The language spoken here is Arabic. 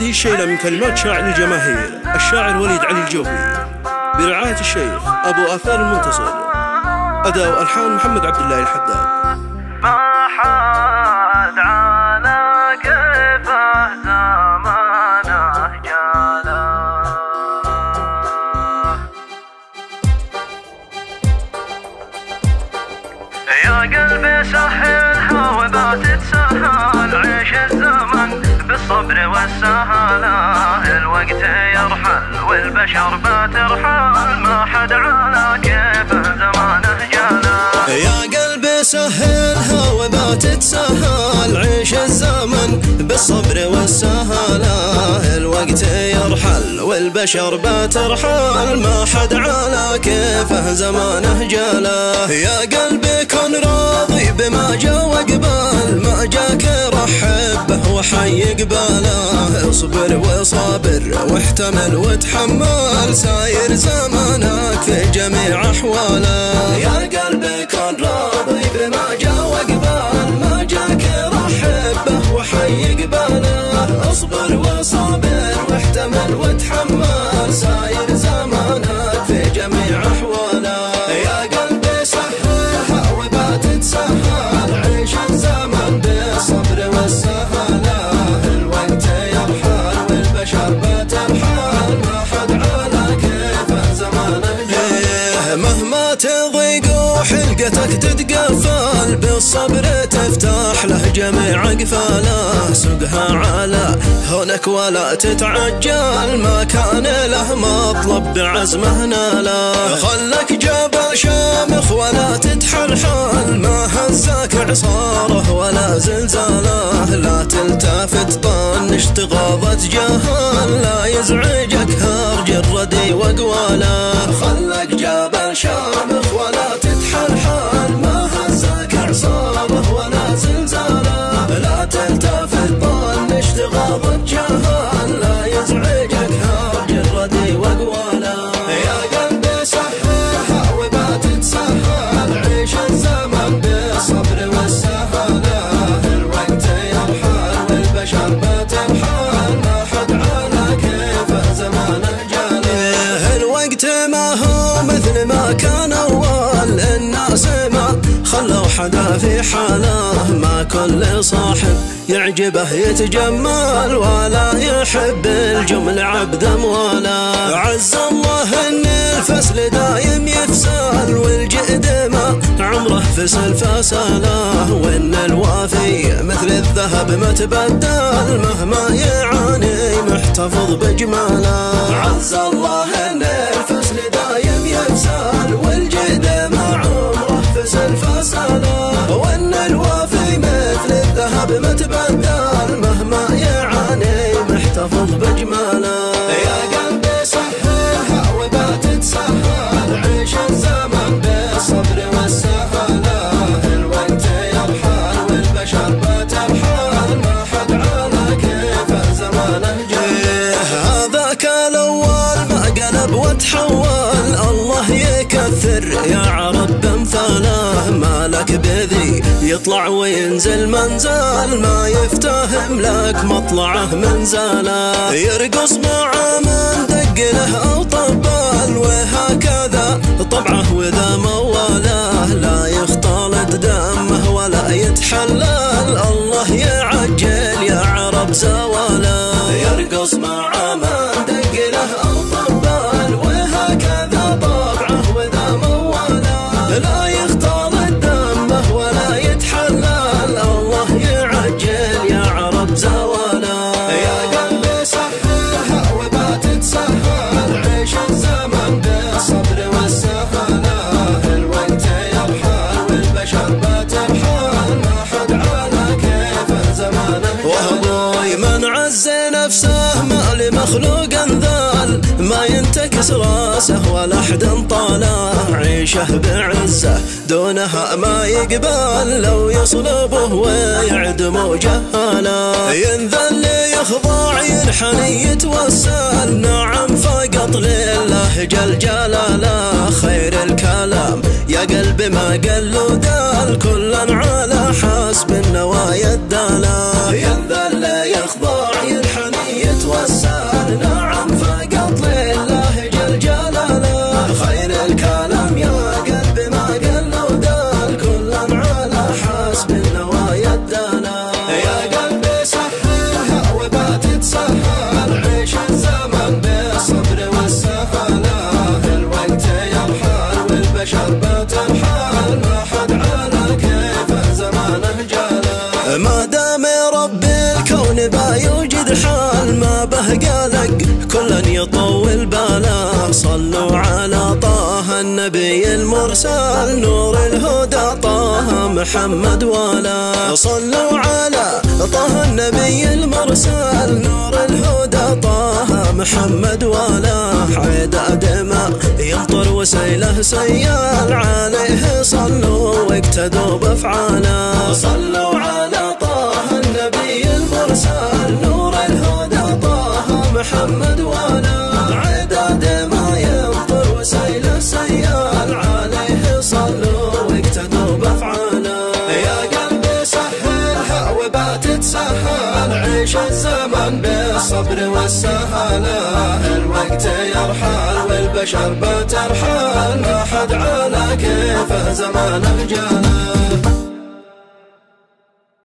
هذه الشيلة من كلمات شاعر الجماهير الشاعر وليد علي الجوفي برعاية الشيخ أبو آثار المنتصر، أداء وألحان محمد عبد الله الحداد. ما حد على كيفه زمانه جاله، يا قلبي سهلها وذا تتسهل، عيش الزمن بالصبر والسهالة، الوقت يرحل والبشر بترحل، ما حد على كيفه زمانه جاله. يا قلبي سهلها وذا تتسهل، عيش الزمن بالصبر والسهالة، الوقت يرحل والبشر بترحل، ما حد على كيفه زمانه جاله. يا قلبي كن راضي بما جا وقبال، ما جاك رحب به وحي قباله، اصبر وصابر واحتمل وتحمل، ساير زمانك في جميع احواله. يا قلبي كن راضي بما جا وقبال، ما جاك رحب به وحي قباله، اصبر وصابر واحتمل وتحمل، ساير زمانك في جميع احواله. يا قلبي سهلها وما تتسهل، عيش الزمن بالصبر والسهالة، الوقت يرحل والبشر بترحل، ما حد على كيفه زمانه جاله. مهما تضيق وحلقتك تتقفل، بالصبر تفتح له جميع قفاله، سقها على هونك ولا تتعجل، ما كان له مطلب بعزمه ناله. خلك جبل شامخ ولا تتحلحل، ما هزك عصاره ولا زلزاله، لا تلتفت طنش تغاضت جهل، لا يزعجك هرج الردي وقواله. خلك جبل شامخ ولا تتحلحل، ما هزك عصاره ولا زلزاله، لا تلتفت طنش تغاضت جهل، لا يزعجك هرج الردي وقواله. يا قلبي سهلها وما تتسهل، عيش الزمن بالصبر والسهالة، الوقت يرحل والبشر بترحل، ما حد على كيفه زمانه جاله. الوقت ما هو مثل ما كان اول، الناس ما خلوا حدا في حاله، ما كل صاحب يعجبه يتجمل، ولا يحب الجمل عبد امواله. عز الله ان الفسل دايم يفسل، والجئد ما عمره فسل فساله، وان الوافي مثل الذهب متبدل، مهما يعاني محتفظ بجماله. عز الله ان الفسل دايم يفسل، والجئد ما عمره فسل فساله، وان الوافي مثل الذهب متبدل، مهما يعاني محتفظ بجماله. يا قلبي سهلها وما تتسهل، عيش الزمن بالصبر والسهالة، الوقت يرحل والبشر بترحل، ما حد على كيفه زمانه جاله. هذاك الاول ما قلب وتحول، الله يكثر يا عرب بامثاله، مالك بذي يطلع وينزل منزل، ما يفتهم لك مطلعه منزله. يرقص مع من دق له او طبال، وهكذا طبعه وذا مواله، لا يختلط دمه ولا يتحلل، الله يعجل يا عرب زواله. يرقص مع من دق له او طبال، وهكذا طبعه وذا مواله، لا يختلط دمه ولا يتحلل، الله يعجل يا عرب زواله. يا قلبي سهلها وما تتسهل، عيش الزمن بالصبر والسهالة، الوقت يرحل والبشر بترحل، ما حد على كيفه زمانه جاله. وابوي من عز نفسه ما لمخلوق انذال، ما ينتكس راسه ولا حد طاله، عيشه بعزه دونها ما يقبل، لو يصلبه ويعدم جهاله. ينذل يخضع ينحني يتوسل، نعم فقط لله جل جلاله، خير الكلام يا قلبي ما قل دال، كلا على حسب النوايا الداله. ينذل يخضع ينحني يتوسل، والسهل نعم فقط لله جل جلاله. خير الكلام يا قلبي ما قل ودال كلا على حسب النوايا الدانا. يا قلبي سهلها وما تتسهل عيش الزمن بالصبر والسهالة. الوقت يرحل والبشر بترحل ما حد على كيف زمانه جاله. ما دام رب الكون بيوجد حال ما به قلق كلا يطول باله. صلوا على طه النبي المرسل نور الهدى طه محمد ولا. صلوا على طه النبي المرسل نور الهدى طه محمد ولا. عداد ما يمطر وسيله سيال عليه صلوا واقتدوا بافعاله. صلوا على طه النبي المرسل نور الهدى طه محمد ولا. عداد ما يمطر وسيله سيال عليه صلوا واقتدوا بافعاله. يا قلبي سهلها وما تتسهل عيش الزمن بالصبر والسهالة. الوقت يرحل والبشر بترحل ما حد على كيف زمانه جاله.